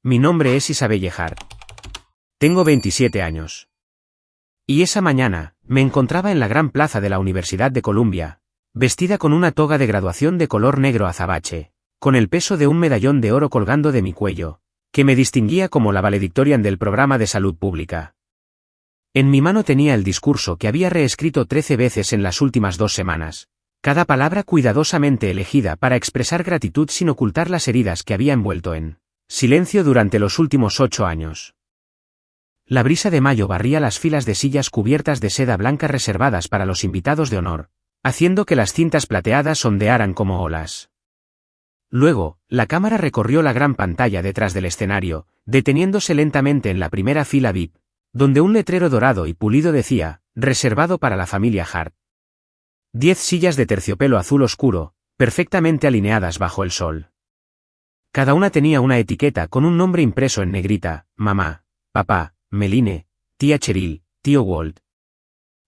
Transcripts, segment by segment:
Mi nombre es Isabelle Hart. Tengo 27 años. Y esa mañana, me encontraba en la gran plaza de la Universidad de Columbia, vestida con una toga de graduación de color negro azabache, con el peso de un medallón de oro colgando de mi cuello, que me distinguía como la valedictorian del programa de salud pública. En mi mano tenía el discurso que había reescrito 13 veces en las últimas 2 semanas, cada palabra cuidadosamente elegida para expresar gratitud sin ocultar las heridas que había envuelto en silencio durante los últimos 8 años. La brisa de mayo barría las filas de sillas cubiertas de seda blanca reservadas para los invitados de honor, haciendo que las cintas plateadas ondearan como olas. Luego, la cámara recorrió la gran pantalla detrás del escenario, deteniéndose lentamente en la primera fila VIP, donde un letrero dorado y pulido decía, reservado para la familia Hart. 10 sillas de terciopelo azul oscuro, perfectamente alineadas bajo el sol. Cada una tenía una etiqueta con un nombre impreso en negrita: mamá, papá, Meline, tía Cheryl, tío Walt.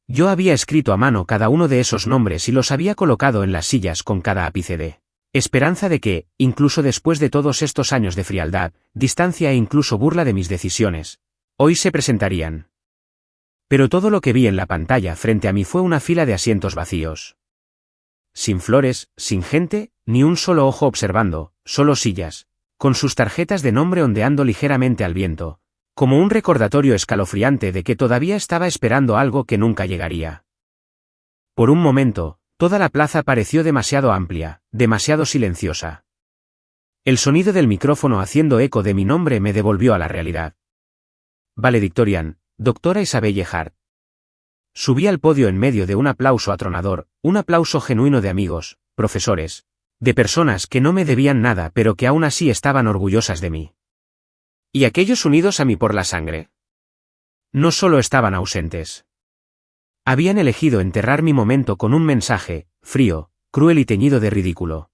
Yo había escrito a mano cada uno de esos nombres y los había colocado en las sillas con cada ápice de esperanza de que, incluso después de todos estos años de frialdad, distancia e incluso burla de mis decisiones, hoy se presentarían. Pero todo lo que vi en la pantalla frente a mí fue una fila de asientos vacíos. Sin flores, sin gente, ni un solo ojo observando, solo sillas, con sus tarjetas de nombre ondeando ligeramente al viento, como un recordatorio escalofriante de que todavía estaba esperando algo que nunca llegaría. Por un momento, toda la plaza pareció demasiado amplia, demasiado silenciosa. El sonido del micrófono haciendo eco de mi nombre me devolvió a la realidad. Valedictorian, doctora Isabelle Hart. Subí al podio en medio de un aplauso atronador, un aplauso genuino de amigos, profesores, de personas que no me debían nada pero que aún así estaban orgullosas de mí. ¿Y aquellos unidos a mí por la sangre? No solo estaban ausentes. Habían elegido enterrar mi momento con un mensaje, frío, cruel y teñido de ridículo.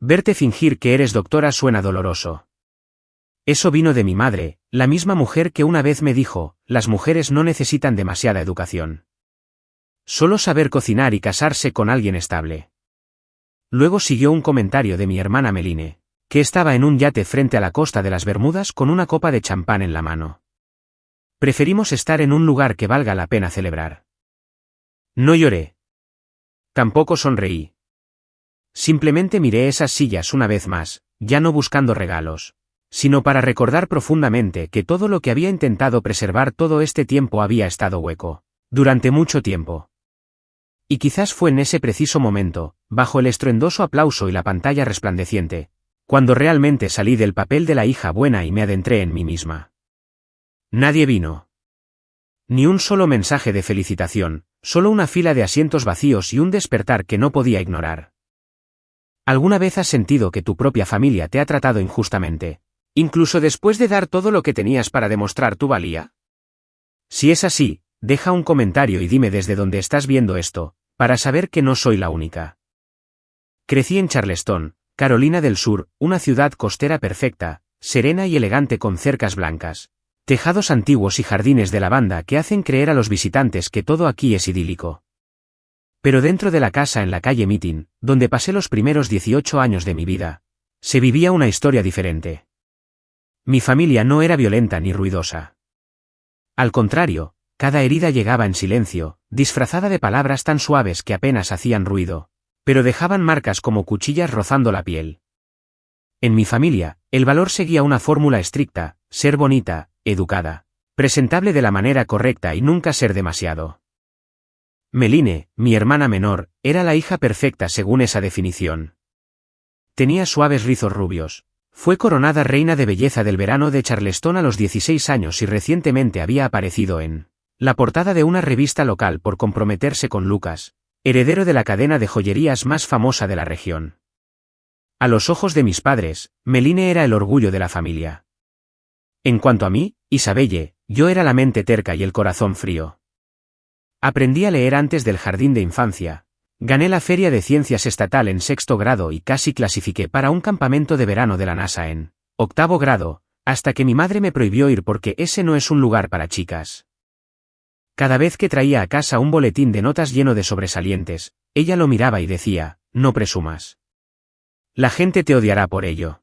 Verte fingir que eres doctora suena doloroso. Eso vino de mi madre, la misma mujer que una vez me dijo, las mujeres no necesitan demasiada educación. Solo saber cocinar y casarse con alguien estable. Luego siguió un comentario de mi hermana Meline, que estaba en un yate frente a la costa de las Bermudas con una copa de champán en la mano. Preferimos estar en un lugar que valga la pena celebrar. No lloré. Tampoco sonreí. Simplemente miré esas sillas una vez más, ya no buscando regalos, sino para recordar profundamente que todo lo que había intentado preservar todo este tiempo había estado hueco, durante mucho tiempo. Y quizás fue en ese preciso momento, bajo el estruendoso aplauso y la pantalla resplandeciente, cuando realmente salí del papel de la hija buena y me adentré en mí misma. Nadie vino. Ni un solo mensaje de felicitación, solo una fila de asientos vacíos y un despertar que no podía ignorar. ¿Alguna vez has sentido que tu propia familia te ha tratado injustamente, incluso después de dar todo lo que tenías para demostrar tu valía? Si es así, deja un comentario y dime desde dónde estás viendo esto, para saber que no soy la única. Crecí en Charleston, Carolina del Sur, una ciudad costera perfecta, serena y elegante con cercas blancas, tejados antiguos y jardines de lavanda que hacen creer a los visitantes que todo aquí es idílico. Pero dentro de la casa en la calle Meeting, donde pasé los primeros 18 años de mi vida, se vivía una historia diferente. Mi familia no era violenta ni ruidosa. Al contrario, cada herida llegaba en silencio, disfrazada de palabras tan suaves que apenas hacían ruido, pero dejaban marcas como cuchillas rozando la piel. En mi familia, el valor seguía una fórmula estricta: ser bonita, educada, presentable de la manera correcta y nunca ser demasiado. Meline, mi hermana menor, era la hija perfecta según esa definición. Tenía suaves rizos rubios. Fue coronada reina de belleza del verano de Charleston a los 16 años y recientemente había aparecido en la portada de una revista local por comprometerse con Lucas, heredero de la cadena de joyerías más famosa de la región. A los ojos de mis padres, Meline era el orgullo de la familia. En cuanto a mí, Isabelle, yo era la mente terca y el corazón frío. Aprendí a leer antes del jardín de infancia, gané la Feria de Ciencias Estatal en 6º grado y casi clasifiqué para un campamento de verano de la NASA en 8º grado, hasta que mi madre me prohibió ir porque ese no es un lugar para chicas. Cada vez que traía a casa un boletín de notas lleno de sobresalientes, ella lo miraba y decía, no presumas. La gente te odiará por ello.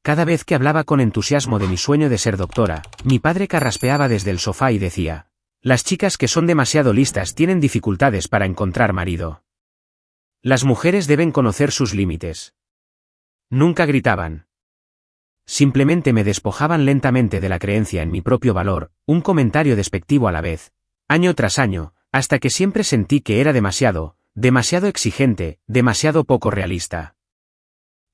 Cada vez que hablaba con entusiasmo de mi sueño de ser doctora, mi padre carraspeaba desde el sofá y decía: las chicas que son demasiado listas tienen dificultades para encontrar marido. Las mujeres deben conocer sus límites. Nunca gritaban. Simplemente me despojaban lentamente de la creencia en mi propio valor, un comentario despectivo a la vez, año tras año, hasta que siempre sentí que era demasiado exigente, demasiado poco realista.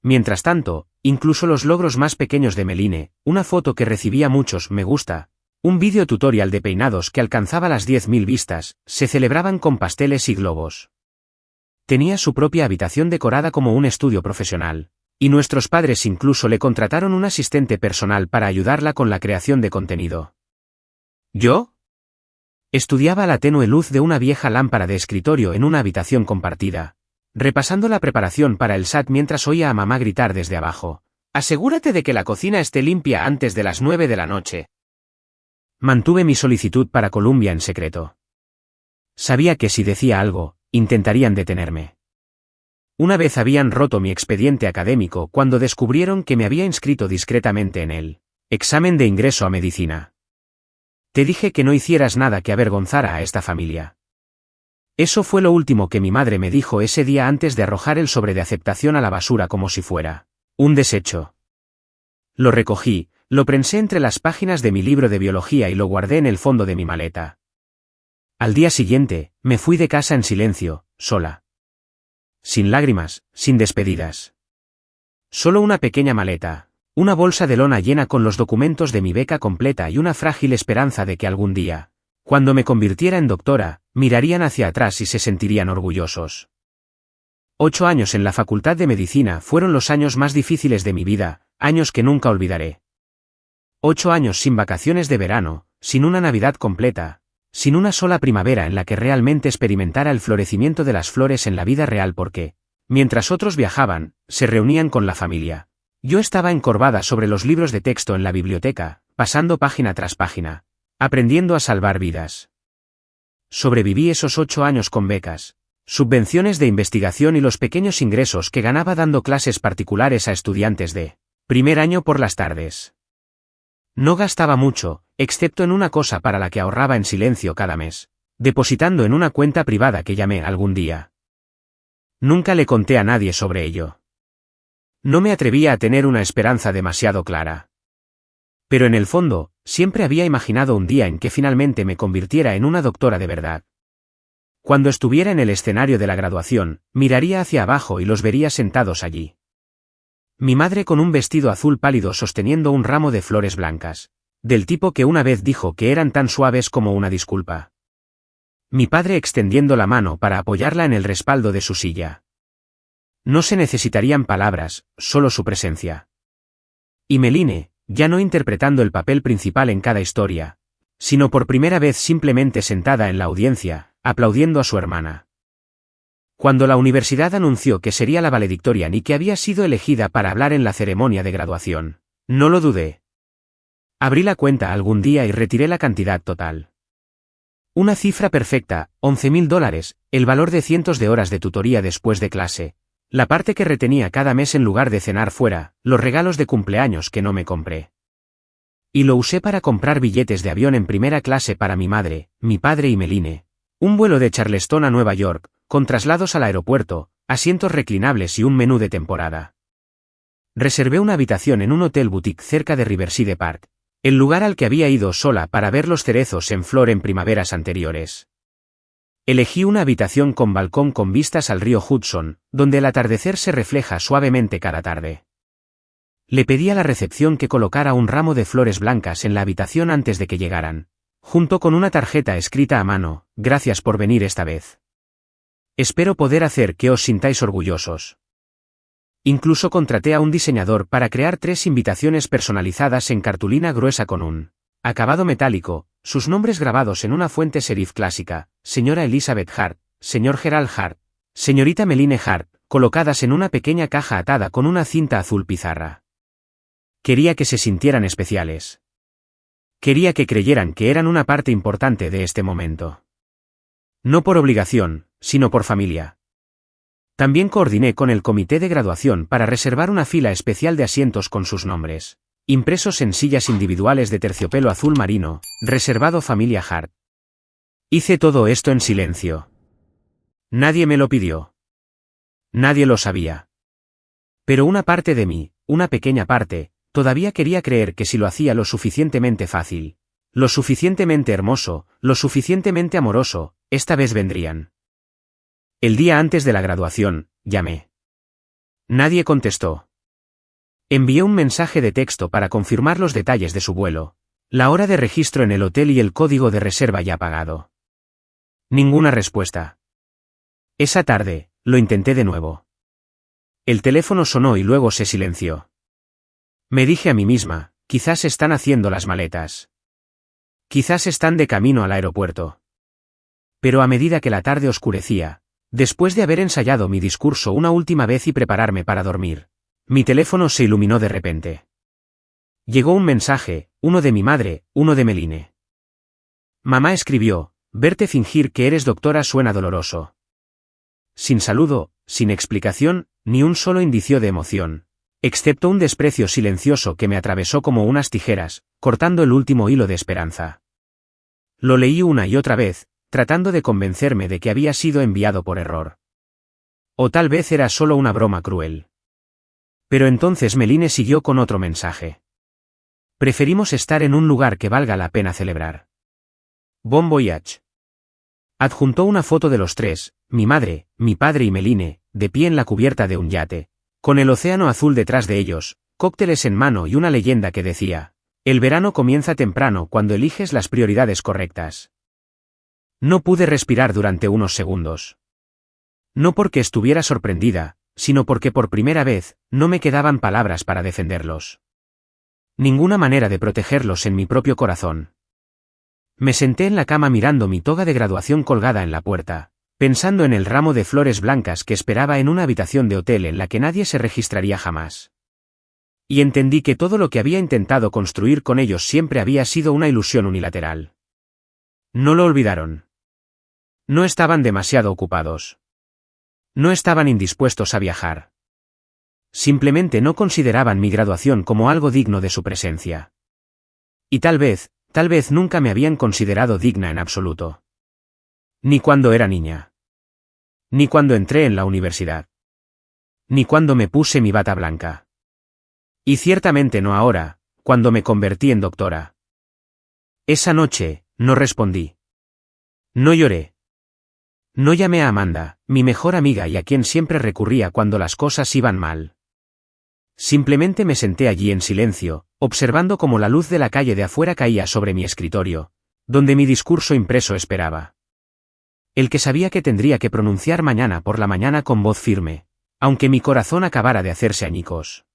Mientras tanto, incluso los logros más pequeños de Meline, una foto que recibía muchos me gusta, un vídeo tutorial de peinados que alcanzaba las 10.000 vistas, se celebraban con pasteles y globos. Tenía su propia habitación decorada como un estudio profesional, y nuestros padres incluso le contrataron un asistente personal para ayudarla con la creación de contenido. ¿Yo? Estudiaba la tenue luz de una vieja lámpara de escritorio en una habitación compartida, repasando la preparación para el SAT mientras oía a mamá gritar desde abajo: asegúrate de que la cocina esté limpia antes de las 9 de la noche. Mantuve mi solicitud para Columbia en secreto. Sabía que si decía algo, intentarían detenerme. Una vez habían roto mi expediente académico cuando descubrieron que me había inscrito discretamente en el examen de ingreso a medicina. Te dije que no hicieras nada que avergonzara a esta familia. Eso fue lo último que mi madre me dijo ese día antes de arrojar el sobre de aceptación a la basura como si fuera un desecho. Lo recogí, lo prensé entre las páginas de mi libro de biología y lo guardé en el fondo de mi maleta. Al día siguiente, me fui de casa en silencio, sola. Sin lágrimas, sin despedidas. Solo una pequeña maleta, una bolsa de lona llena con los documentos de mi beca completa y una frágil esperanza de que algún día, cuando me convirtiera en doctora, mirarían hacia atrás y se sentirían orgullosos. 8 años en la Facultad de Medicina fueron los años más difíciles de mi vida, años que nunca olvidaré. 8 años sin vacaciones de verano, sin una Navidad completa, sin una sola primavera en la que realmente experimentara el florecimiento de las flores en la vida real porque, mientras otros viajaban, se reunían con la familia. Yo estaba encorvada sobre los libros de texto en la biblioteca, pasando página tras página, aprendiendo a salvar vidas. Sobreviví esos 8 años con becas, subvenciones de investigación y los pequeños ingresos que ganaba dando clases particulares a estudiantes de primer año por las tardes. No gastaba mucho, excepto en una cosa para la que ahorraba en silencio cada mes, depositando en una cuenta privada que llamé algún día. Nunca le conté a nadie sobre ello. No me atrevía a tener una esperanza demasiado clara. Pero en el fondo, siempre había imaginado un día en que finalmente me convirtiera en una doctora de verdad. Cuando estuviera en el escenario de la graduación, miraría hacia abajo y los vería sentados allí. Mi madre con un vestido azul pálido sosteniendo un ramo de flores blancas, del tipo que una vez dijo que eran tan suaves como una disculpa. Mi padre extendiendo la mano para apoyarla en el respaldo de su silla. No se necesitarían palabras, solo su presencia. Y Meline, ya no interpretando el papel principal en cada historia, sino por primera vez simplemente sentada en la audiencia, aplaudiendo a su hermana. Cuando la universidad anunció que sería la valedictorian y que había sido elegida para hablar en la ceremonia de graduación, no lo dudé. Abrí la cuenta algún día y retiré la cantidad total. Una cifra perfecta, $11.000, el valor de cientos de horas de tutoría después de clase, la parte que retenía cada mes en lugar de cenar fuera, los regalos de cumpleaños que no me compré. Y lo usé para comprar billetes de avión en primera clase para mi madre, mi padre y Meline, un vuelo de Charleston a Nueva York, con traslados al aeropuerto, asientos reclinables y un menú de temporada. Reservé una habitación en un hotel boutique cerca de Riverside Park, el lugar al que había ido sola para ver los cerezos en flor en primaveras anteriores. Elegí una habitación con balcón con vistas al río Hudson, donde el atardecer se refleja suavemente cada tarde. Le pedí a la recepción que colocara un ramo de flores blancas en la habitación antes de que llegaran, junto con una tarjeta escrita a mano: gracias por venir esta vez. Espero poder hacer que os sintáis orgullosos. Incluso contraté a un diseñador para crear 3 invitaciones personalizadas en cartulina gruesa con un acabado metálico, sus nombres grabados en una fuente serif clásica: señora Elizabeth Hart, señor Gerald Hart, señorita Meline Hart, colocadas en una pequeña caja atada con una cinta azul pizarra. Quería que se sintieran especiales. Quería que creyeran que eran una parte importante de este momento. No por obligación, sino por familia. También coordiné con el comité de graduación para reservar una fila especial de asientos con sus nombres, impresos en sillas individuales de terciopelo azul marino, reservado familia Hart. Hice todo esto en silencio. Nadie me lo pidió. Nadie lo sabía. Pero una parte de mí, una pequeña parte, todavía quería creer que si lo hacía lo suficientemente fácil, lo suficientemente hermoso, lo suficientemente amoroso, esta vez vendrían. El día antes de la graduación, llamé. Nadie contestó. Envié un mensaje de texto para confirmar los detalles de su vuelo, la hora de registro en el hotel y el código de reserva ya pagado. Ninguna respuesta. Esa tarde, lo intenté de nuevo. El teléfono sonó y luego se silenció. Me dije a mí misma, quizás están haciendo las maletas. Quizás están de camino al aeropuerto. Pero a medida que la tarde oscurecía, después de haber ensayado mi discurso una última vez y prepararme para dormir, mi teléfono se iluminó de repente. Llegó un mensaje, uno de mi madre, uno de Meline. Mamá escribió, verte fingir que eres doctora suena doloroso. Sin saludo, sin explicación, ni un solo indicio de emoción, excepto un desprecio silencioso que me atravesó como unas tijeras, cortando el último hilo de esperanza. Lo leí una y otra vez, tratando de convencerme de que había sido enviado por error. O tal vez era solo una broma cruel. Pero entonces Meline siguió con otro mensaje. Preferimos estar en un lugar que valga la pena celebrar. Bon voyage. Adjuntó una foto de los tres, mi madre, mi padre y Meline, de pie en la cubierta de un yate, con el océano azul detrás de ellos, cócteles en mano y una leyenda que decía, el verano comienza temprano cuando eliges las prioridades correctas. No pude respirar durante unos segundos. No porque estuviera sorprendida, sino porque por primera vez, no me quedaban palabras para defenderlos. Ninguna manera de protegerlos en mi propio corazón. Me senté en la cama mirando mi toga de graduación colgada en la puerta, pensando en el ramo de flores blancas que esperaba en una habitación de hotel en la que nadie se registraría jamás. Y entendí que todo lo que había intentado construir con ellos siempre había sido una ilusión unilateral. No lo olvidaron. No estaban demasiado ocupados. No estaban indispuestos a viajar. Simplemente no consideraban mi graduación como algo digno de su presencia. Y tal vez nunca me habían considerado digna en absoluto. Ni cuando era niña. Ni cuando entré en la universidad. Ni cuando me puse mi bata blanca. Y ciertamente no ahora, cuando me convertí en doctora. Esa noche, no respondí. No lloré. No llamé a Amanda, mi mejor amiga y a quien siempre recurría cuando las cosas iban mal. Simplemente me senté allí en silencio, observando cómo la luz de la calle de afuera caía sobre mi escritorio, donde mi discurso impreso esperaba. El que sabía que tendría que pronunciar mañana por la mañana con voz firme, aunque mi corazón acabara de hacerse añicos.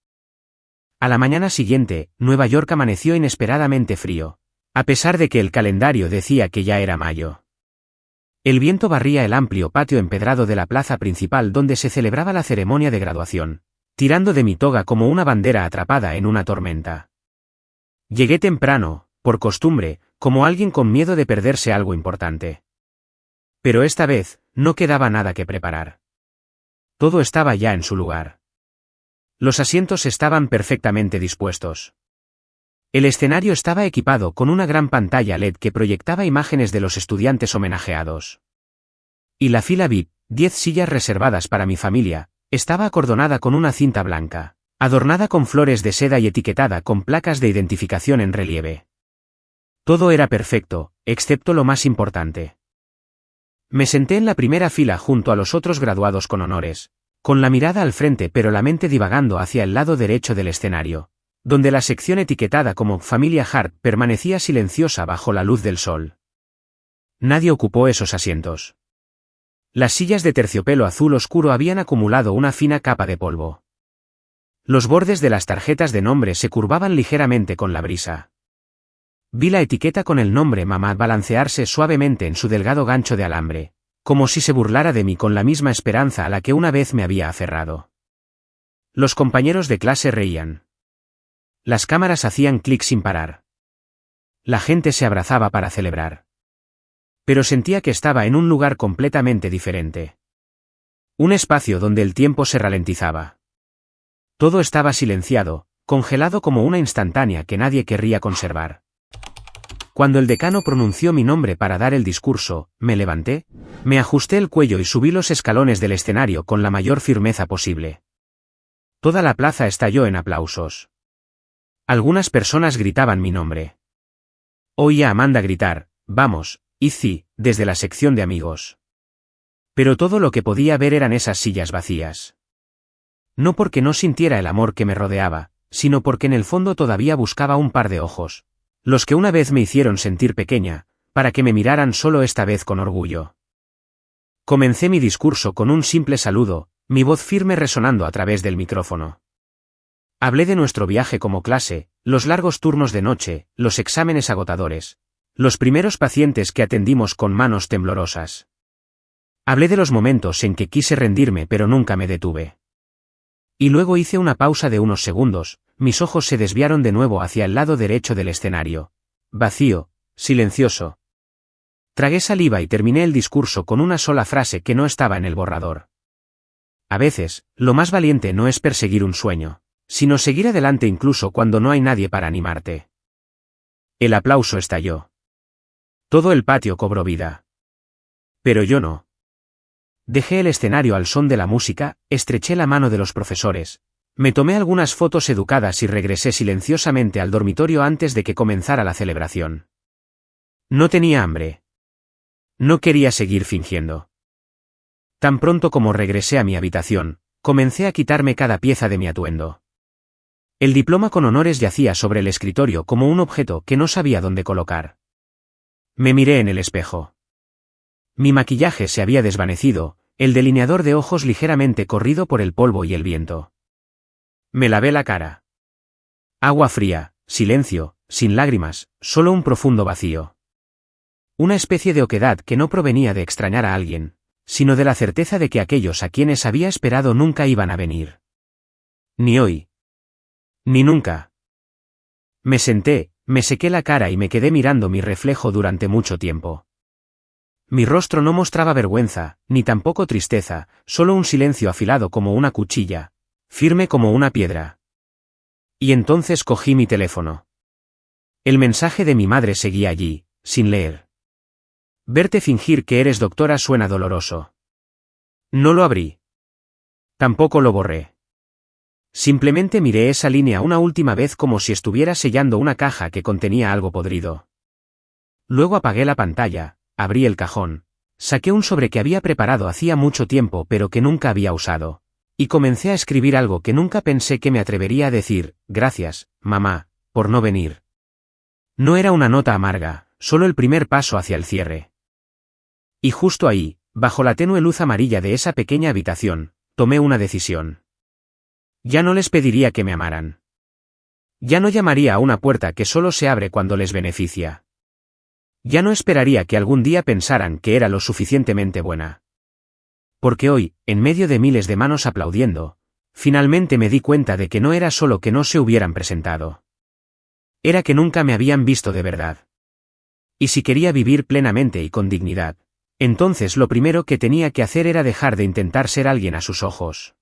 A la mañana siguiente, Nueva York amaneció inesperadamente frío, a pesar de que el calendario decía que ya era mayo. El viento barría el amplio patio empedrado de la plaza principal donde se celebraba la ceremonia de graduación, tirando de mi toga como una bandera atrapada en una tormenta. Llegué temprano, por costumbre, como alguien con miedo de perderse algo importante. Pero esta vez, no quedaba nada que preparar. Todo estaba ya en su lugar. Los asientos estaban perfectamente dispuestos. El escenario estaba equipado con una gran pantalla LED que proyectaba imágenes de los estudiantes homenajeados. Y la fila VIP, 10 sillas reservadas para mi familia, estaba acordonada con una cinta blanca, adornada con flores de seda y etiquetada con placas de identificación en relieve. Todo era perfecto, excepto lo más importante. Me senté en la primera fila junto a los otros graduados con honores, con la mirada al frente pero la mente divagando hacia el lado derecho del escenario, donde la sección etiquetada como Familia Hart permanecía silenciosa bajo la luz del sol. Nadie ocupó esos asientos. Las sillas de terciopelo azul oscuro habían acumulado una fina capa de polvo. Los bordes de las tarjetas de nombre se curvaban ligeramente con la brisa. Vi la etiqueta con el nombre mamá balancearse suavemente en su delgado gancho de alambre, como si se burlara de mí con la misma esperanza a la que una vez me había aferrado. Los compañeros de clase reían. Las cámaras hacían clic sin parar. La gente se abrazaba para celebrar. Pero sentía que estaba en un lugar completamente diferente. Un espacio donde el tiempo se ralentizaba. Todo estaba silenciado, congelado como una instantánea que nadie querría conservar. Cuando el decano pronunció mi nombre para dar el discurso, me levanté, me ajusté el cuello y subí los escalones del escenario con la mayor firmeza posible. Toda la plaza estalló en aplausos. Algunas personas gritaban mi nombre. Oía a Amanda gritar, «Vamos, Izzy», desde la sección de amigos. Pero todo lo que podía ver eran esas sillas vacías. No porque no sintiera el amor que me rodeaba, sino porque en el fondo todavía buscaba un par de ojos, los que una vez me hicieron sentir pequeña, para que me miraran solo esta vez con orgullo. Comencé mi discurso con un simple saludo, mi voz firme resonando a través del micrófono. Hablé de nuestro viaje como clase, los largos turnos de noche, los exámenes agotadores, los primeros pacientes que atendimos con manos temblorosas. Hablé de los momentos en que quise rendirme pero nunca me detuve. Y luego hice una pausa de unos segundos, mis ojos se desviaron de nuevo hacia el lado derecho del escenario. Vacío, silencioso. Tragué saliva y terminé el discurso con una sola frase que no estaba en el borrador. A veces, lo más valiente no es perseguir un sueño, sino seguir adelante incluso cuando no hay nadie para animarte. El aplauso estalló. Todo el patio cobró vida. Pero yo no. Dejé el escenario al son de la música, estreché la mano de los profesores, me tomé algunas fotos educadas y regresé silenciosamente al dormitorio antes de que comenzara la celebración. No tenía hambre. No quería seguir fingiendo. Tan pronto como regresé a mi habitación, comencé a quitarme cada pieza de mi atuendo. El diploma con honores yacía sobre el escritorio como un objeto que no sabía dónde colocar. Me miré en el espejo. Mi maquillaje se había desvanecido, el delineador de ojos ligeramente corrido por el polvo y el viento. Me lavé la cara. Agua fría, silencio, sin lágrimas, solo un profundo vacío. Una especie de oquedad que no provenía de extrañar a alguien, sino de la certeza de que aquellos a quienes había esperado nunca iban a venir. Ni hoy. Ni nunca. Me senté, me sequé la cara y me quedé mirando mi reflejo durante mucho tiempo. Mi rostro no mostraba vergüenza, ni tampoco tristeza, solo un silencio afilado como una cuchilla, firme como una piedra. Y entonces cogí mi teléfono. El mensaje de mi madre seguía allí, sin leer. Verte fingir que eres doctora suena doloroso. No lo abrí. Tampoco lo borré. Simplemente miré esa línea una última vez como si estuviera sellando una caja que contenía algo podrido. Luego apagué la pantalla, abrí el cajón, saqué un sobre que había preparado hacía mucho tiempo pero que nunca había usado, y comencé a escribir algo que nunca pensé que me atrevería a decir: gracias, mamá, por no venir. No era una nota amarga, solo el primer paso hacia el cierre. Y justo ahí, bajo la tenue luz amarilla de esa pequeña habitación, tomé una decisión. Ya no les pediría que me amaran. Ya no llamaría a una puerta que solo se abre cuando les beneficia. Ya no esperaría que algún día pensaran que era lo suficientemente buena. Porque hoy, en medio de miles de manos aplaudiendo, finalmente me di cuenta de que no era solo que no se hubieran presentado. Era que nunca me habían visto de verdad. Y si quería vivir plenamente y con dignidad, entonces lo primero que tenía que hacer era dejar de intentar ser alguien a sus ojos.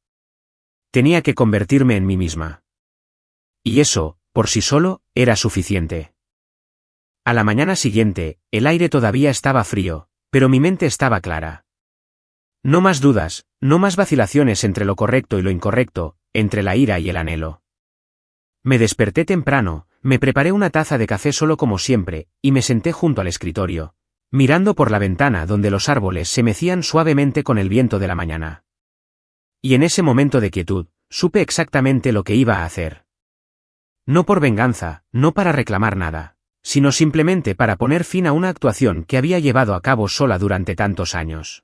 Tenía que convertirme en mí misma. Y eso, por sí solo, era suficiente. A la mañana siguiente, el aire todavía estaba frío, pero mi mente estaba clara. No más dudas, no más vacilaciones entre lo correcto y lo incorrecto, entre la ira y el anhelo. Me desperté temprano, me preparé una taza de café solo como siempre, y me senté junto al escritorio, mirando por la ventana donde los árboles se mecían suavemente con el viento de la mañana. Y en ese momento de quietud, supe exactamente lo que iba a hacer. No por venganza, no para reclamar nada, sino simplemente para poner fin a una actuación que había llevado a cabo sola durante tantos años.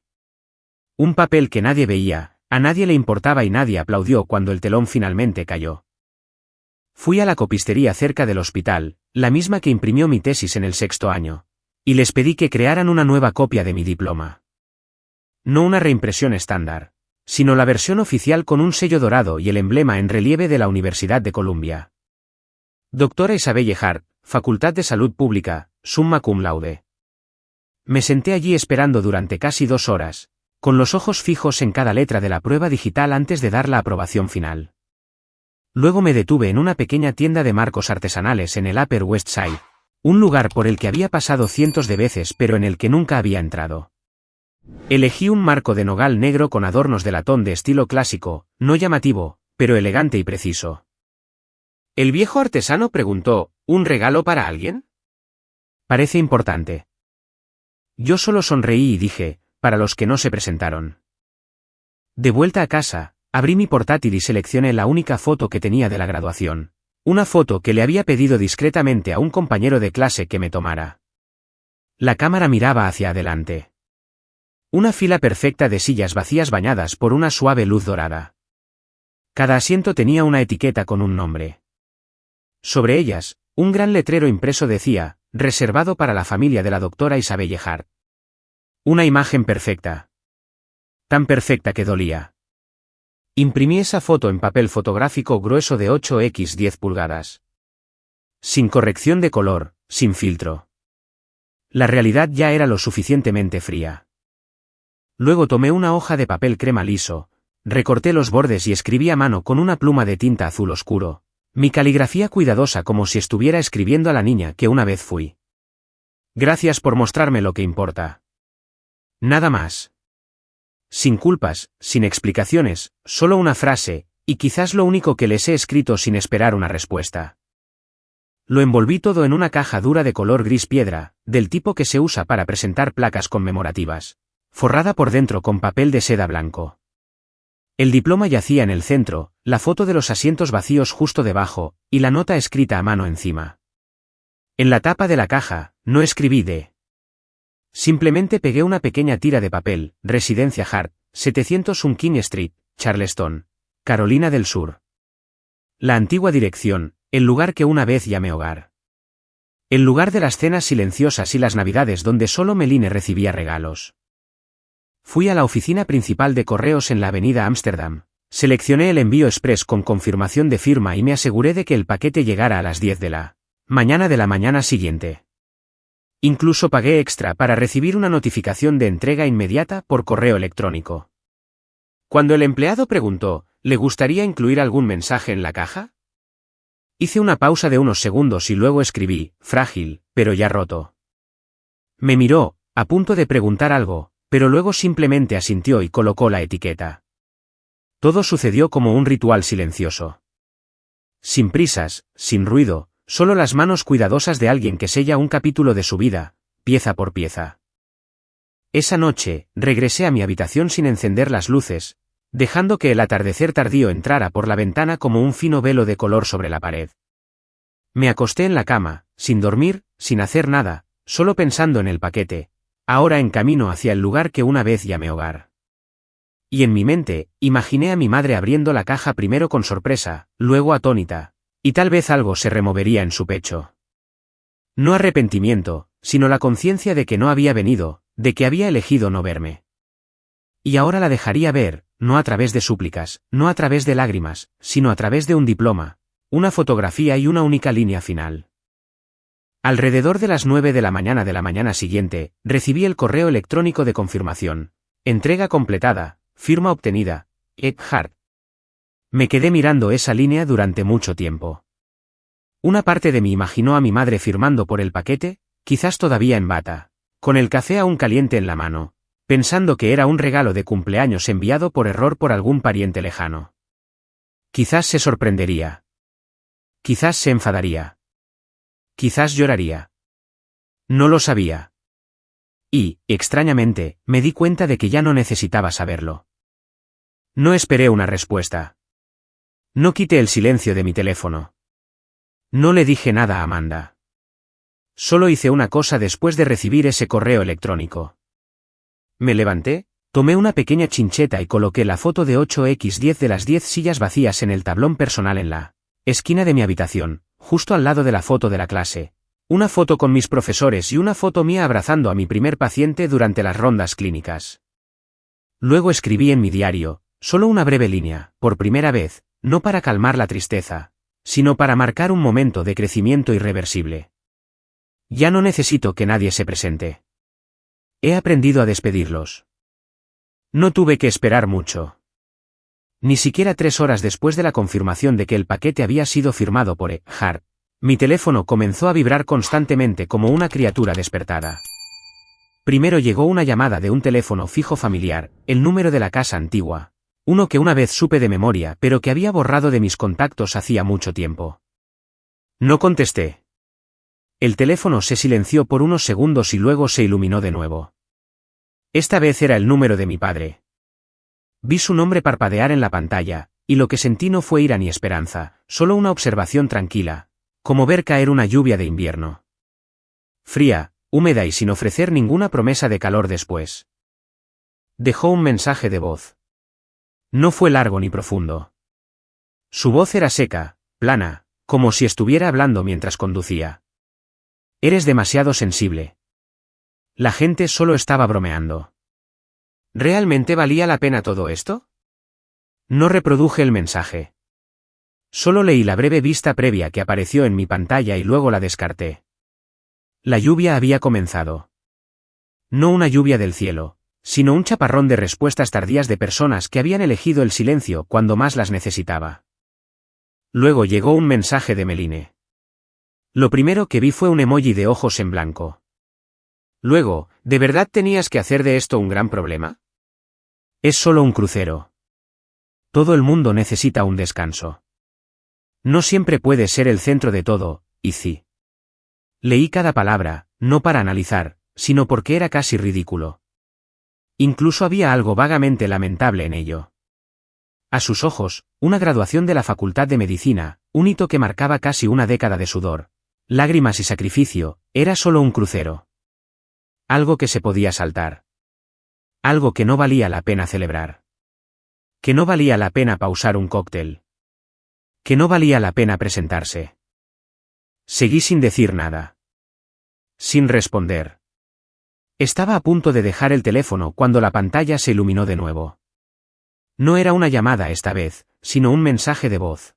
Un papel que nadie veía, a nadie le importaba y nadie aplaudió cuando el telón finalmente cayó. Fui a la copistería cerca del hospital, la misma que imprimió mi tesis en el 6º año, y les pedí que crearan una nueva copia de mi diploma. No una reimpresión estándar, sino la versión oficial con un sello dorado y el emblema en relieve de la Universidad de Columbia. Doctora Isabelle Hart, Facultad de Salud Pública, summa cum laude. Me senté allí esperando durante casi 2 horas, con los ojos fijos en cada letra de la prueba digital antes de dar la aprobación final. Luego me detuve en una pequeña tienda de marcos artesanales en el Upper West Side, un lugar por el que había pasado cientos de veces pero en el que nunca había entrado. Elegí un marco de nogal negro con adornos de latón de estilo clásico, no llamativo, pero elegante y preciso. El viejo artesano preguntó, ¿un regalo para alguien? Parece importante. Yo solo sonreí y dije, para los que no se presentaron. De vuelta a casa, abrí mi portátil y seleccioné la única foto que tenía de la graduación. Una foto que le había pedido discretamente a un compañero de clase que me tomara. La cámara miraba hacia adelante. Una fila perfecta de sillas vacías bañadas por una suave luz dorada. Cada asiento tenía una etiqueta con un nombre. Sobre ellas, un gran letrero impreso decía, reservado para la familia de la doctora Isabelle Hart. Una imagen perfecta. Tan perfecta que dolía. Imprimí esa foto en papel fotográfico grueso de 8x10 pulgadas. Sin corrección de color, sin filtro. La realidad ya era lo suficientemente fría. Luego tomé una hoja de papel crema liso, recorté los bordes y escribí a mano con una pluma de tinta azul oscuro, mi caligrafía cuidadosa como si estuviera escribiendo a la niña que una vez fui. Gracias por mostrarme lo que importa. Nada más. Sin culpas, sin explicaciones, solo una frase, y quizás lo único que les he escrito sin esperar una respuesta. Lo envolví todo en una caja dura de color gris piedra, del tipo que se usa para presentar placas conmemorativas, forrada por dentro con papel de seda blanco. El diploma yacía en el centro, la foto de los asientos vacíos justo debajo, y la nota escrita a mano encima. En la tapa de la caja, no escribí de. Simplemente pegué una pequeña tira de papel, Residencia Hart, 701 King Street, Charleston, Carolina del Sur. La antigua dirección, el lugar que una vez llamé hogar. El lugar de las cenas silenciosas y las navidades donde solo Meline recibía regalos. Fui a la oficina principal de correos en la avenida Ámsterdam, seleccioné el envío express con confirmación de firma y me aseguré de que el paquete llegara a las 10 de la mañana siguiente. Incluso pagué extra para recibir una notificación de entrega inmediata por correo electrónico. Cuando el empleado preguntó, ¿le gustaría incluir algún mensaje en la caja? Hice una pausa de unos segundos y luego escribí, frágil, pero ya roto. Me miró, a punto de preguntar algo, pero luego simplemente asintió y colocó la etiqueta. Todo sucedió como un ritual silencioso. Sin prisas, sin ruido, solo las manos cuidadosas de alguien que sella un capítulo de su vida, pieza por pieza. Esa noche, regresé a mi habitación sin encender las luces, dejando que el atardecer tardío entrara por la ventana como un fino velo de color sobre la pared. Me acosté en la cama, sin dormir, sin hacer nada, solo pensando en el paquete, ahora en camino hacia el lugar que una vez llamé hogar. Y en mi mente, imaginé a mi madre abriendo la caja primero con sorpresa, luego atónita, y tal vez algo se removería en su pecho. No arrepentimiento, sino la conciencia de que no había venido, de que había elegido no verme. Y ahora la dejaría ver, no a través de súplicas, no a través de lágrimas, sino a través de un diploma, una fotografía y una única línea final. Alrededor de las 9 de la mañana siguiente, recibí el correo electrónico de confirmación. Entrega completada, firma obtenida, Ed Hart. Me quedé mirando esa línea durante mucho tiempo. Una parte de mí imaginó a mi madre firmando por el paquete, quizás todavía en bata, con el café aún caliente en la mano, pensando que era un regalo de cumpleaños enviado por error por algún pariente lejano. Quizás se sorprendería. Quizás se enfadaría. Quizás lloraría. No lo sabía. Y, extrañamente, me di cuenta de que ya no necesitaba saberlo. No esperé una respuesta. No quité el silencio de mi teléfono. No le dije nada a Amanda. Solo hice una cosa después de recibir ese correo electrónico. Me levanté, tomé una pequeña chincheta y coloqué la foto de 8x10 de las 10 sillas vacías en el tablón personal en la esquina de mi habitación, justo al lado de la foto de la clase, una foto con mis profesores y una foto mía abrazando a mi primer paciente durante las rondas clínicas. Luego escribí en mi diario, solo una breve línea, por primera vez, no para calmar la tristeza, sino para marcar un momento de crecimiento irreversible. Ya no necesito que nadie se presente. He aprendido a despedirlos. No tuve que esperar mucho. Ni siquiera 3 horas después de la confirmación de que el paquete había sido firmado por Hart, mi teléfono comenzó a vibrar constantemente como una criatura despertada. Primero llegó una llamada de un teléfono fijo familiar, el número de la casa antigua, uno que una vez supe de memoria pero que había borrado de mis contactos hacía mucho tiempo. No contesté. El teléfono se silenció por unos segundos y luego se iluminó de nuevo. Esta vez era el número de mi padre. Vi su nombre parpadear en la pantalla, y lo que sentí no fue ira ni esperanza, solo una observación tranquila, como ver caer una lluvia de invierno. Fría, húmeda y sin ofrecer ninguna promesa de calor después. Dejó un mensaje de voz. No fue largo ni profundo. Su voz era seca, plana, como si estuviera hablando mientras conducía. Eres demasiado sensible. La gente solo estaba bromeando. ¿Realmente valía la pena todo esto? No reproduje el mensaje. Solo leí la breve vista previa que apareció en mi pantalla y luego la descarté. La lluvia había comenzado. No una lluvia del cielo, sino un chaparrón de respuestas tardías de personas que habían elegido el silencio cuando más las necesitaba. Luego llegó un mensaje de Meline. Lo primero que vi fue un emoji de ojos en blanco. Luego, ¿de verdad tenías que hacer de esto un gran problema? Es solo un crucero. Todo el mundo necesita un descanso. No siempre puedes ser el centro de todo, Izzy. Leí cada palabra, no para analizar, sino porque era casi ridículo. Incluso había algo vagamente lamentable en ello. A sus ojos, una graduación de la Facultad de Medicina, un hito que marcaba casi una década de sudor, lágrimas y sacrificio, era solo un crucero. Algo que se podía saltar. Algo que no valía la pena celebrar. Que no valía la pena pausar un cóctel. Que no valía la pena presentarse. Seguí sin decir nada. Sin responder. Estaba a punto de dejar el teléfono cuando la pantalla se iluminó de nuevo. No era una llamada esta vez, sino un mensaje de voz.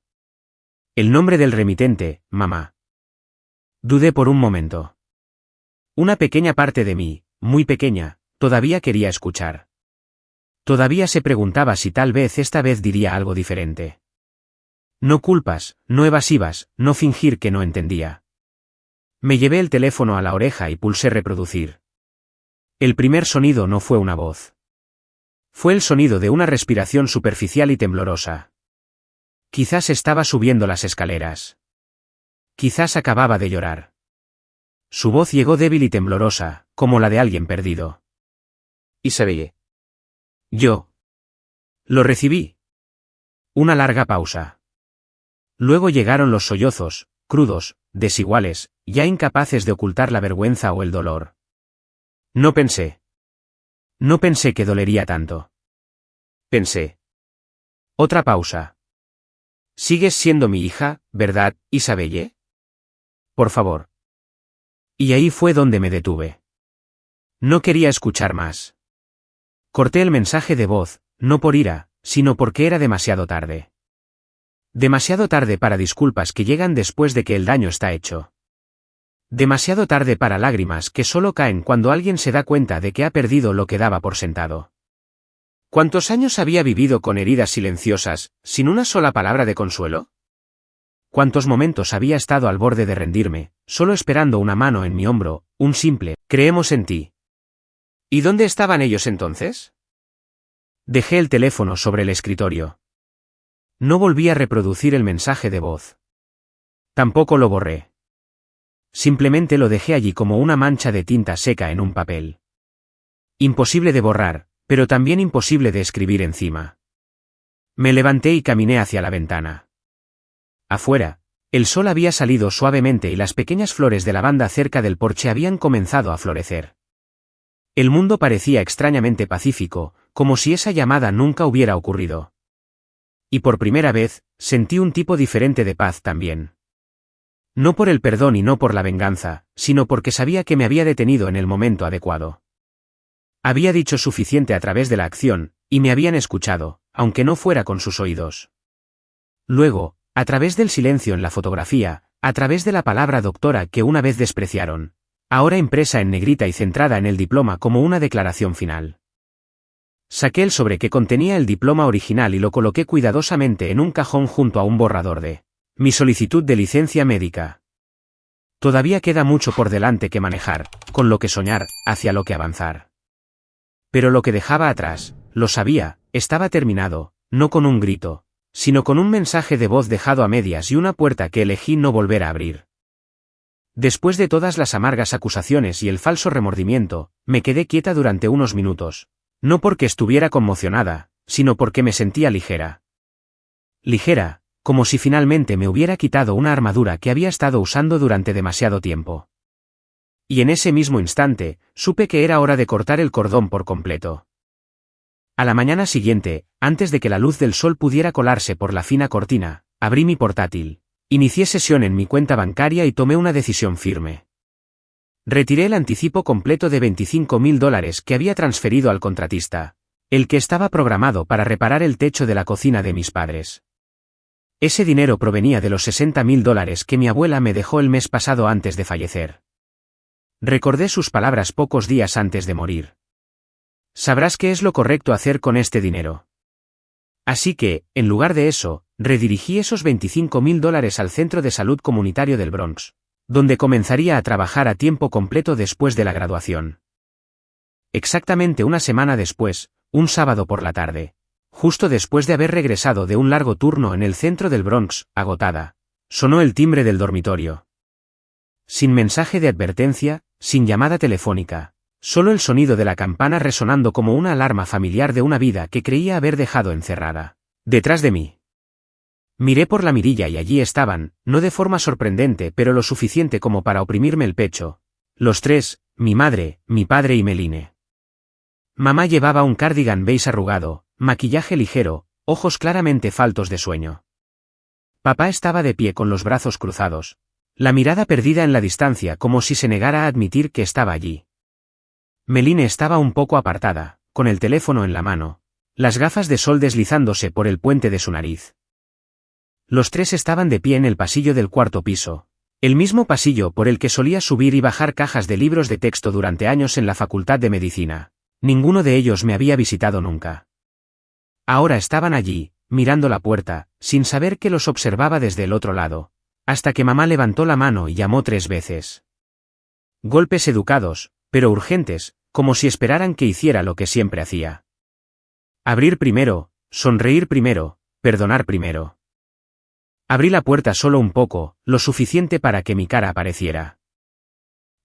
El nombre del remitente, mamá. Dudé por un momento. Una pequeña parte de mí, muy pequeña, todavía quería escuchar. Todavía se preguntaba si tal vez esta vez diría algo diferente. No culpas, no evasivas, no fingir que no entendía. Me llevé el teléfono a la oreja y pulsé reproducir. El primer sonido no fue una voz. Fue el sonido de una respiración superficial y temblorosa. Quizás estaba subiendo las escaleras. Quizás acababa de llorar. Su voz llegó débil y temblorosa, como la de alguien perdido. Isabelle. Yo. Lo recibí. Una larga pausa. Luego llegaron los sollozos, crudos, desiguales, ya incapaces de ocultar la vergüenza o el dolor. No pensé. No pensé que dolería tanto. Pensé. Otra pausa. Sigues siendo mi hija, ¿verdad, Isabelle? Por favor. Y ahí fue donde me detuve. No quería escuchar más. Corté el mensaje de voz, no por ira, sino porque era demasiado tarde. Demasiado tarde para disculpas que llegan después de que el daño está hecho. Demasiado tarde para lágrimas que solo caen cuando alguien se da cuenta de que ha perdido lo que daba por sentado. ¿Cuántos años había vivido con heridas silenciosas, sin una sola palabra de consuelo? ¿Cuántos momentos había estado al borde de rendirme, solo esperando una mano en mi hombro, un simple, creemos en ti? ¿Y dónde estaban ellos entonces? Dejé el teléfono sobre el escritorio. No volví a reproducir el mensaje de voz. Tampoco lo borré. Simplemente lo dejé allí como una mancha de tinta seca en un papel. Imposible de borrar, pero también imposible de escribir encima. Me levanté y caminé hacia la ventana. Afuera, el sol había salido suavemente y las pequeñas flores de lavanda cerca del porche habían comenzado a florecer. El mundo parecía extrañamente pacífico, como si esa llamada nunca hubiera ocurrido. Y por primera vez, sentí un tipo diferente de paz también. No por el perdón y no por la venganza, sino porque sabía que me había detenido en el momento adecuado. Había dicho suficiente a través de la acción, y me habían escuchado, aunque no fuera con sus oídos. Luego, a través del silencio en la fotografía, a través de la palabra doctora que una vez despreciaron, ahora impresa en negrita y centrada en el diploma como una declaración final. Saqué el sobre que contenía el diploma original y lo coloqué cuidadosamente en un cajón junto a un borrador de mi solicitud de licencia médica. Todavía queda mucho por delante que manejar, con lo que soñar, hacia lo que avanzar. Pero lo que dejaba atrás, lo sabía, estaba terminado, no con un grito, sino con un mensaje de voz dejado a medias y una puerta que elegí no volver a abrir. Después de todas las amargas acusaciones y el falso remordimiento, me quedé quieta durante unos minutos, no porque estuviera conmocionada, sino porque me sentía ligera. Ligera, como si finalmente me hubiera quitado una armadura que había estado usando durante demasiado tiempo. Y en ese mismo instante, supe que era hora de cortar el cordón por completo. A la mañana siguiente, antes de que la luz del sol pudiera colarse por la fina cortina, abrí mi portátil, inicié sesión en mi cuenta bancaria y tomé una decisión firme. Retiré el anticipo completo de $25.000 que había transferido al contratista, el que estaba programado para reparar el techo de la cocina de mis padres. Ese dinero provenía de los $60.000 que mi abuela me dejó el mes pasado antes de fallecer. Recordé sus palabras pocos días antes de morir. Sabrás qué es lo correcto hacer con este dinero. Así que, en lugar de eso, redirigí esos $25.000 al Centro de Salud Comunitario del Bronx, donde comenzaría a trabajar a tiempo completo después de la graduación. Exactamente una semana después, un sábado por la tarde, justo después de haber regresado de un largo turno en el centro del Bronx, agotada, sonó el timbre del dormitorio. Sin mensaje de advertencia, sin llamada telefónica, solo el sonido de la campana resonando como una alarma familiar de una vida que creía haber dejado encerrada detrás de mí. Miré por la mirilla y allí estaban, no de forma sorprendente pero lo suficiente como para oprimirme el pecho, los tres, mi madre, mi padre y Meline. Mamá llevaba un cardigan beige arrugado, maquillaje ligero, ojos claramente faltos de sueño. Papá estaba de pie con los brazos cruzados, la mirada perdida en la distancia como si se negara a admitir que estaba allí. Meline estaba un poco apartada, con el teléfono en la mano, las gafas de sol deslizándose por el puente de su nariz. Los tres estaban de pie en el pasillo del cuarto piso, el mismo pasillo por el que solía subir y bajar cajas de libros de texto durante años en la Facultad de Medicina. Ninguno de ellos me había visitado nunca. Ahora estaban allí, mirando la puerta, sin saber que los observaba desde el otro lado, hasta que mamá levantó la mano y llamó 3 veces. Golpes educados, pero urgentes, como si esperaran que hiciera lo que siempre hacía. Abrir primero, sonreír primero, perdonar primero. Abrí la puerta solo un poco, lo suficiente para que mi cara apareciera.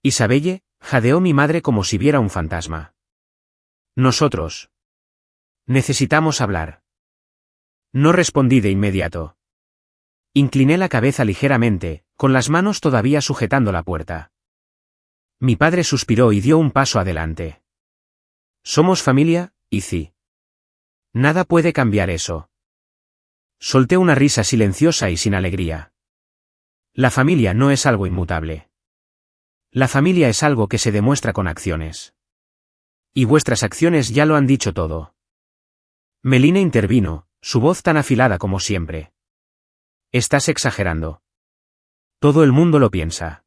Isabelle, jadeó mi madre como si viera un fantasma. Nosotros. Necesitamos hablar. No respondí de inmediato. Incliné la cabeza ligeramente, con las manos todavía sujetando la puerta. Mi padre suspiró y dio un paso adelante. Somos familia, Izzy. Nada puede cambiar eso. Solté una risa silenciosa y sin alegría. La familia no es algo inmutable. La familia es algo que se demuestra con acciones. Y vuestras acciones ya lo han dicho todo. Meline intervino, su voz tan afilada como siempre. Estás exagerando. Todo el mundo lo piensa.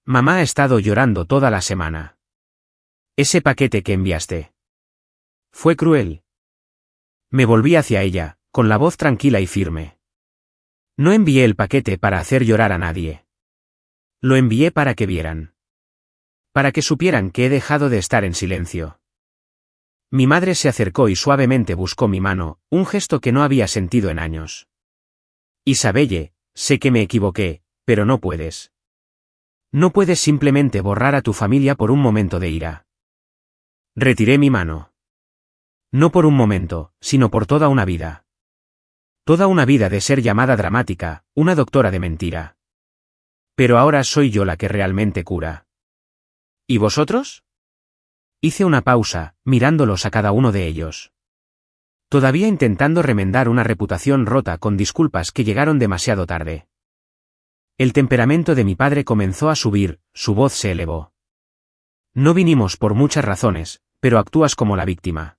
Mamá ha estado llorando toda la semana. Ese paquete que enviaste. Fue cruel. Me volví hacia ella, con la voz tranquila y firme. No envié el paquete para hacer llorar a nadie. Lo envié para que vieran. Para que supieran que he dejado de estar en silencio. Mi madre se acercó y suavemente buscó mi mano, un gesto que no había sentido en años. Isabelle, sé que me equivoqué, pero no puedes. No puedes simplemente borrar a tu familia por un momento de ira. Retiré mi mano. No por un momento, sino por toda una vida. Toda una vida de ser llamada dramática, una doctora de mentira. Pero ahora soy yo la que realmente cura. ¿Y vosotros? Hice una pausa, mirándolos a cada uno de ellos. Todavía intentando remendar una reputación rota con disculpas que llegaron demasiado tarde. El temperamento de mi padre comenzó a subir, su voz se elevó. No vinimos por muchas razones, pero actúas como la víctima.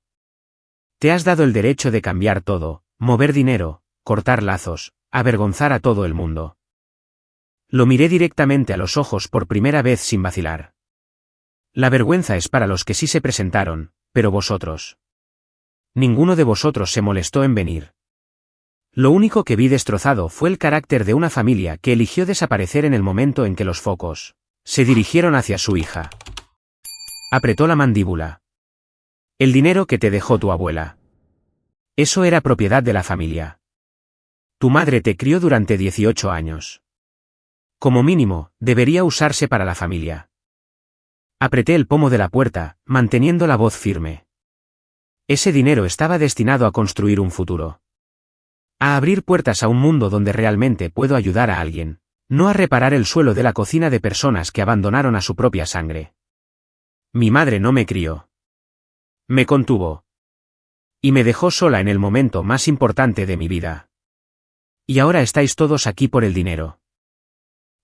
Te has dado el derecho de cambiar todo, mover dinero, cortar lazos, avergonzar a todo el mundo. Lo miré directamente a los ojos por primera vez sin vacilar. La vergüenza es para los que sí se presentaron, pero vosotros. Ninguno de vosotros se molestó en venir. Lo único que vi destrozado fue el carácter de una familia que eligió desaparecer en el momento en que los focos se dirigieron hacia su hija. Apretó la mandíbula. El dinero que te dejó tu abuela. Eso era propiedad de la familia. Tu madre te crió durante 18 años. Como mínimo, debería usarse para la familia. Apreté el pomo de la puerta, manteniendo la voz firme. Ese dinero estaba destinado a construir un futuro. A abrir puertas a un mundo donde realmente puedo ayudar a alguien, no a reparar el suelo de la cocina de personas que abandonaron a su propia sangre. Mi madre no me crió. Me contuvo. Y me dejó sola en el momento más importante de mi vida. Y ahora estáis todos aquí por el dinero.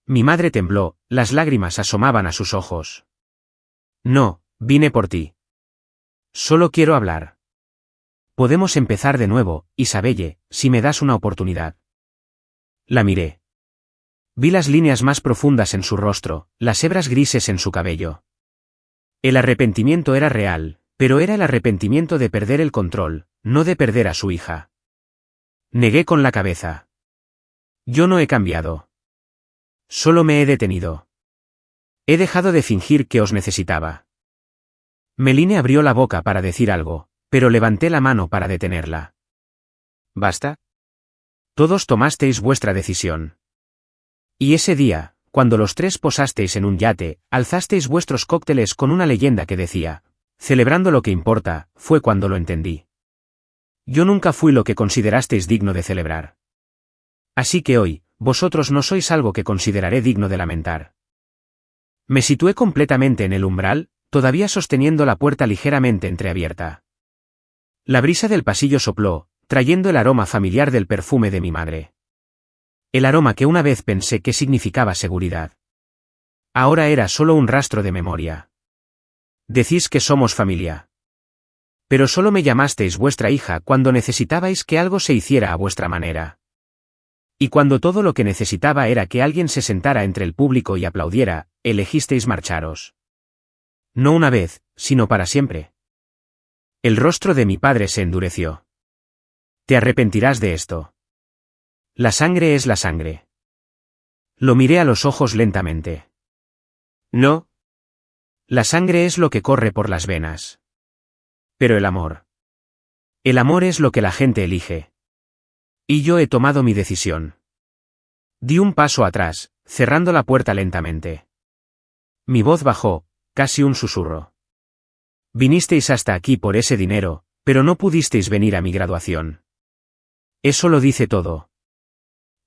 Mi madre tembló, las lágrimas asomaban a sus ojos. No, vine por ti. Solo quiero hablar. Podemos empezar de nuevo, Isabelle, si me das una oportunidad. La miré. Vi las líneas más profundas en su rostro, las hebras grises en su cabello. El arrepentimiento era real, pero era el arrepentimiento de perder el control, no de perder a su hija. Negué con la cabeza. Yo no he cambiado. Solo me he detenido. He dejado de fingir que os necesitaba. Meline abrió la boca para decir algo, pero levanté la mano para detenerla. ¿Basta? Todos tomasteis vuestra decisión. Y ese día, cuando los tres posasteis en un yate, alzasteis vuestros cócteles con una leyenda que decía, celebrando lo que importa, fue cuando lo entendí. Yo nunca fui lo que considerasteis digno de celebrar. Así que hoy, vosotros no sois algo que consideraré digno de lamentar. Me situé completamente en el umbral, todavía sosteniendo la puerta ligeramente entreabierta. La brisa del pasillo sopló, trayendo el aroma familiar del perfume de mi madre. El aroma que una vez pensé que significaba seguridad. Ahora era solo un rastro de memoria. Decís que somos familia. Pero solo me llamasteis vuestra hija cuando necesitabais que algo se hiciera a vuestra manera. Y cuando todo lo que necesitaba era que alguien se sentara entre el público y aplaudiera, elegisteis marcharos. No una vez, sino para siempre. El rostro de mi padre se endureció. Te arrepentirás de esto. La sangre es la sangre. Lo miré a los ojos lentamente. No. La sangre es lo que corre por las venas. Pero el amor. El amor es lo que la gente elige. Y yo he tomado mi decisión. Di un paso atrás, cerrando la puerta lentamente. Mi voz bajó, casi un susurro. Vinisteis hasta aquí por ese dinero, pero no pudisteis venir a mi graduación. Eso lo dice todo.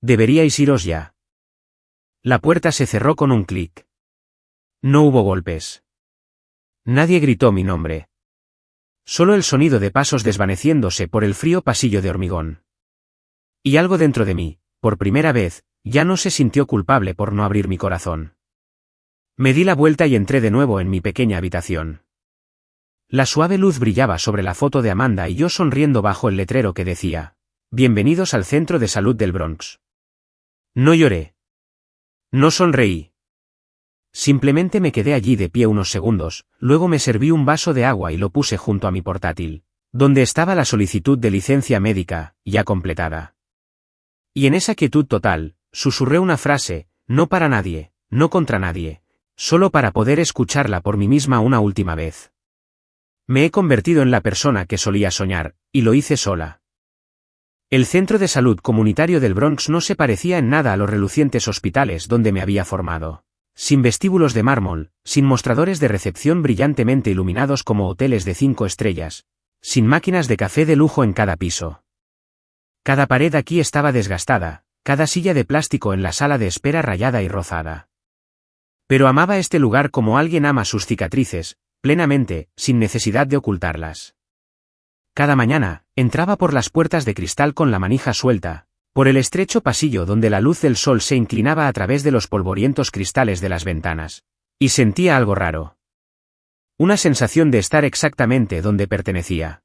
Deberíais iros ya. La puerta se cerró con un clic. No hubo golpes. Nadie gritó mi nombre. Solo el sonido de pasos desvaneciéndose por el frío pasillo de hormigón. Y algo dentro de mí, por primera vez, ya no se sintió culpable por no abrir mi corazón. Me di la vuelta y entré de nuevo en mi pequeña habitación. La suave luz brillaba sobre la foto de Amanda y yo sonriendo bajo el letrero que decía, Bienvenidos al Centro de Salud del Bronx. No lloré. No sonreí. Simplemente me quedé allí de pie unos segundos, luego me serví un vaso de agua y lo puse junto a mi portátil, donde estaba la solicitud de licencia médica, ya completada. Y en esa quietud total, susurré una frase, no para nadie, no contra nadie, solo para poder escucharla por mí misma una última vez. Me he convertido en la persona que solía soñar, y lo hice sola. El centro de salud comunitario del Bronx no se parecía en nada a los relucientes hospitales donde me había formado. Sin vestíbulos de mármol, sin mostradores de recepción brillantemente iluminados como hoteles de 5 estrellas, sin máquinas de café de lujo en cada piso. Cada pared aquí estaba desgastada, cada silla de plástico en la sala de espera rayada y rozada. Pero amaba este lugar como alguien ama sus cicatrices, plenamente, sin necesidad de ocultarlas. Cada mañana, entraba por las puertas de cristal con la manija suelta, por el estrecho pasillo donde la luz del sol se inclinaba a través de los polvorientos cristales de las ventanas, y sentía algo raro. Una sensación de estar exactamente donde pertenecía.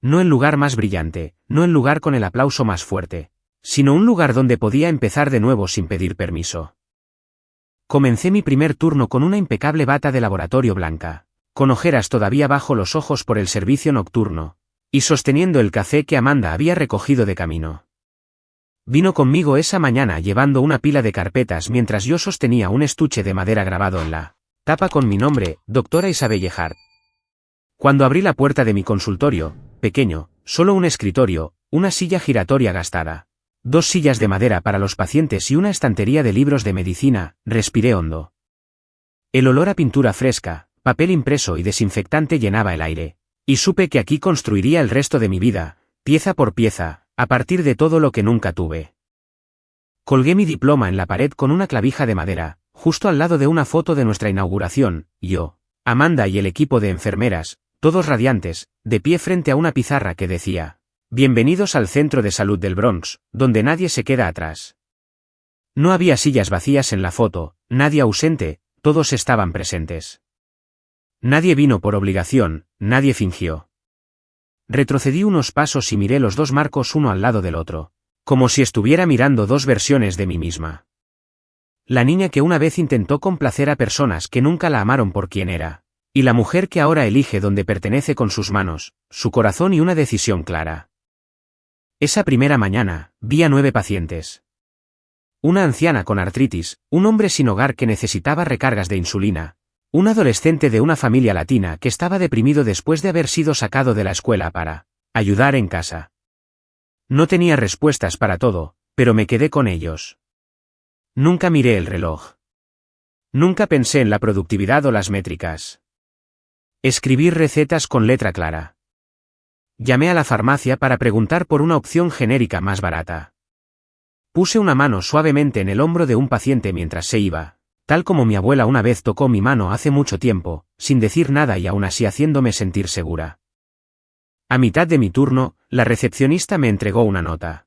No el lugar más brillante, no el lugar con el aplauso más fuerte, sino un lugar donde podía empezar de nuevo sin pedir permiso. Comencé mi primer turno con una impecable bata de laboratorio blanca, con ojeras todavía bajo los ojos por el servicio nocturno, y sosteniendo el café que Amanda había recogido de camino. Vino conmigo esa mañana llevando una pila de carpetas mientras yo sostenía un estuche de madera grabado en la tapa con mi nombre, doctora Isabelle Hart. Cuando abrí la puerta de mi consultorio, pequeño, solo un escritorio, una silla giratoria gastada, 2 sillas de madera para los pacientes y una estantería de libros de medicina, respiré hondo. El olor a pintura fresca, papel impreso y desinfectante llenaba el aire, y supe que aquí construiría el resto de mi vida, pieza por pieza, a partir de todo lo que nunca tuve. Colgué mi diploma en la pared con una clavija de madera, justo al lado de una foto de nuestra inauguración, yo, Amanda y el equipo de enfermeras, todos radiantes, de pie frente a una pizarra que decía: «Bienvenidos al Centro de Salud del Bronx, donde nadie se queda atrás». No había sillas vacías en la foto, nadie ausente, todos estaban presentes. Nadie vino por obligación, nadie fingió. Retrocedí unos pasos y miré los 2 marcos uno al lado del otro, como si estuviera mirando 2 versiones de mí misma. La niña que una vez intentó complacer a personas que nunca la amaron por quien era, y la mujer que ahora elige donde pertenece con sus manos, su corazón y una decisión clara. Esa primera mañana, vi a 9 pacientes. Una anciana con artritis, un hombre sin hogar que necesitaba recargas de insulina, un adolescente de una familia latina que estaba deprimido después de haber sido sacado de la escuela para ayudar en casa. No tenía respuestas para todo, pero me quedé con ellos. Nunca miré el reloj. Nunca pensé en la productividad o las métricas. Escribir recetas con letra clara. Llamé a la farmacia para preguntar por una opción genérica más barata. Puse una mano suavemente en el hombro de un paciente mientras se iba, tal como mi abuela una vez tocó mi mano hace mucho tiempo, sin decir nada y aún así haciéndome sentir segura. A mitad de mi turno, la recepcionista me entregó una nota.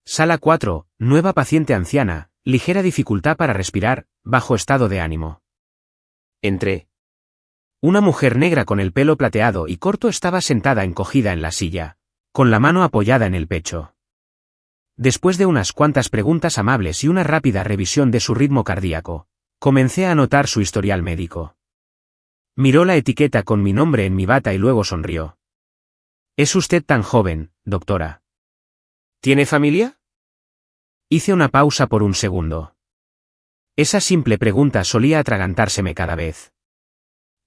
Sala 4, nueva paciente anciana, ligera dificultad para respirar, bajo estado de ánimo. Entré. Una mujer negra con el pelo plateado y corto estaba sentada encogida en la silla, con la mano apoyada en el pecho. Después de unas cuantas preguntas amables y una rápida revisión de su ritmo cardíaco, comencé a anotar su historial médico. Miró la etiqueta con mi nombre en mi bata y luego sonrió. «¿Es usted tan joven, doctora? ¿Tiene familia?» Hice una pausa por un segundo. Esa simple pregunta solía atragantárseme cada vez.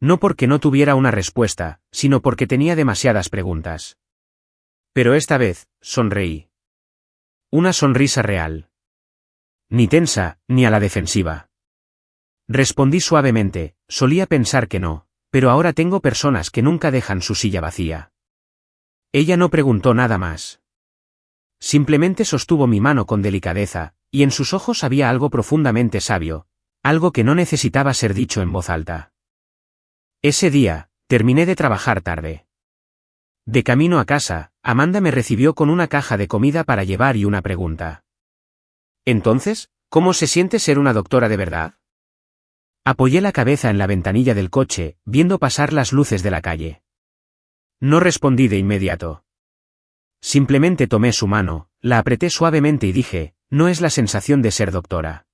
No porque no tuviera una respuesta, sino porque tenía demasiadas preguntas. Pero esta vez, sonreí. Una sonrisa real. Ni tensa, ni a la defensiva. Respondí suavemente, solía pensar que no, pero ahora tengo personas que nunca dejan su silla vacía. Ella no preguntó nada más. Simplemente sostuvo mi mano con delicadeza, y en sus ojos había algo profundamente sabio, algo que no necesitaba ser dicho en voz alta. Ese día, terminé de trabajar tarde. De camino a casa, Amanda me recibió con una caja de comida para llevar y una pregunta. «Entonces, ¿cómo se siente ser una doctora de verdad?» Apoyé la cabeza en la ventanilla del coche, viendo pasar las luces de la calle. No respondí de inmediato. Simplemente tomé su mano, la apreté suavemente y dije: «No es la sensación de ser doctora.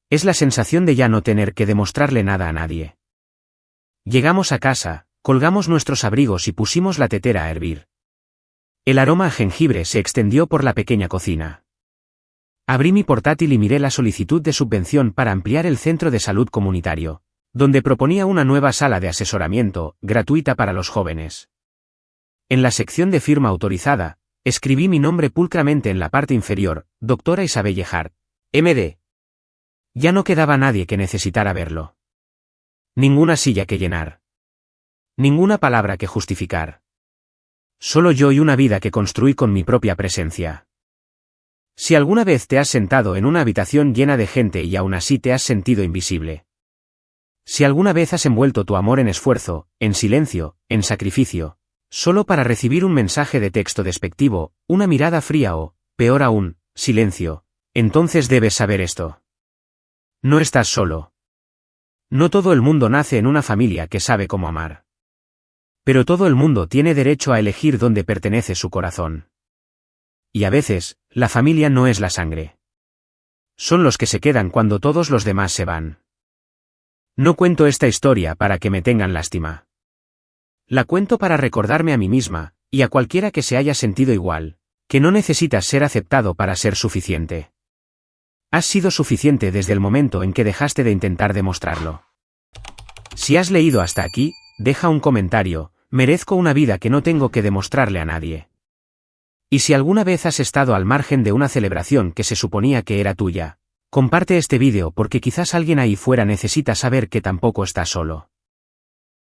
Es la sensación de ya no tener que demostrarle nada a nadie». Llegamos a casa, colgamos nuestros abrigos y pusimos la tetera a hervir. El aroma a jengibre se extendió por la pequeña cocina. Abrí mi portátil y miré la solicitud de subvención para ampliar el centro de salud comunitario, donde proponía una nueva sala de asesoramiento, gratuita para los jóvenes. En la sección de firma autorizada, escribí mi nombre pulcramente en la parte inferior: doctora Isabelle Hart, MD. Ya no quedaba nadie que necesitara verlo. Ninguna silla que llenar. Ninguna palabra que justificar. Solo yo y una vida que construí con mi propia presencia. Si alguna vez te has sentado en una habitación llena de gente y aún así te has sentido invisible. Si alguna vez has envuelto tu amor en esfuerzo, en silencio, en sacrificio, solo para recibir un mensaje de texto despectivo, una mirada fría o, peor aún, silencio, entonces debes saber esto. No estás solo. No todo el mundo nace en una familia que sabe cómo amar. Pero todo el mundo tiene derecho a elegir dónde pertenece su corazón. Y a veces, la familia no es la sangre. Son los que se quedan cuando todos los demás se van. No cuento esta historia para que me tengan lástima. La cuento para recordarme a mí misma, Y a cualquiera que se haya sentido igual, que no necesitas ser aceptado para ser suficiente. Has sido suficiente desde el momento en que dejaste de intentar demostrarlo. Si has leído hasta aquí, deja un comentario, merezco una vida que no tengo que demostrarle a nadie. Y si alguna vez has estado al margen de una celebración que se suponía que era tuya, comparte este vídeo porque quizás alguien ahí fuera necesita saber que tampoco está solo.